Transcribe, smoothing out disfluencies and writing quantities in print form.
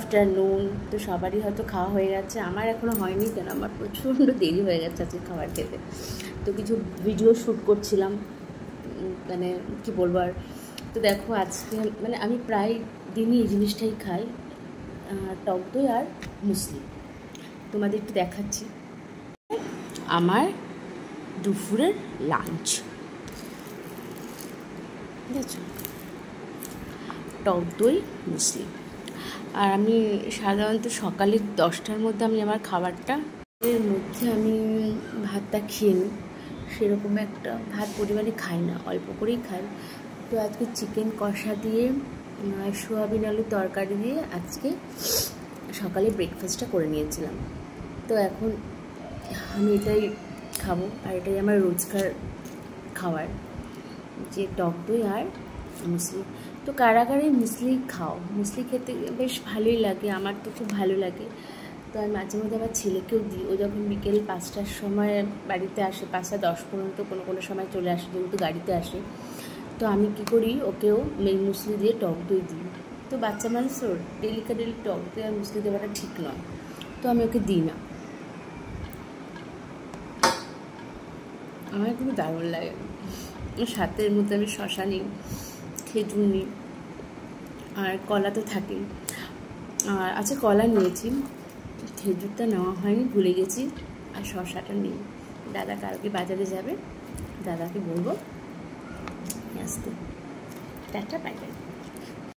Afternoon. তো সবারই হয়তো খাওয়া হয়ে গেছে, আমার এখনও হয়নি। কেন আমার প্রচণ্ড দেরি হয়ে গেছে আজকে খাবার খেতে। তো কিছু ভিডিও শ্যুট করছিলাম, মানে কি বলবো আর। তো দেখো আজকে মানে আমি প্রায় দিনই এই জিনিসটাই খাই, টক দই আর মুসলি। তোমাদের একটু দেখাচ্ছি আমার দুপুরের লাঞ্চ, ঠিক আছে, টক দই মুসলি। আর আমি সাধারণত সকালে 10টার মধ্যে আমি আমার খাবারটা, এর মধ্যে আমি ভাতটা খেয়ে নিই। সেরকম একটা ভাত পরিমাণে খাই না, অল্প করেই খাই। তো আজকে চিকেন কষা দিয়ে সোয়াবিন আলুর তরকারি দিয়ে আজকে সকালে ব্রেকফাস্টটা করে নিয়েছিলাম। তো এখন আমি এটাই খাবো, আর এটাই আমার রোজকার খাবার, যে টক দই আর মুসলি। তো কারা কারা মুসলি খাও? মুসলি খেতে বেশ ভালোই লাগে, আমার তো খুব ভালো লাগে। তো আমি মাঝে মধ্যে আমার ছেলেকেও দিই। ও যখন বিকেল 5টার সময় বাড়িতে আসে, 5টা 10 পর্যন্ত কোনো কোনো সময় চলে আসে, যেহেতু গাড়িতে আসে, তো আমি কী করি, ওকেও মুসলি দিয়ে টক দই দিই। তো বাচ্চা মানুষ তো ডেলি টক দই আর মুসলি দেওয়াটা ঠিক নয়, তো আমি ওকে দিই না। আমার খুবই দারুণ লাগে। সাথে এর মধ্যে আমি শশা নিই, খেজুর নিই, আর কলা তো থাকেই। আর আচ্ছা, কলা নিয়েছি, খেজুরটা নেওয়া হয়নি, ভুলে গেছি। আর শশাটা নিই। দাদা কালকে বাজারে যাবে, দাদাকে বলবো আসতে। Tata, bye bye.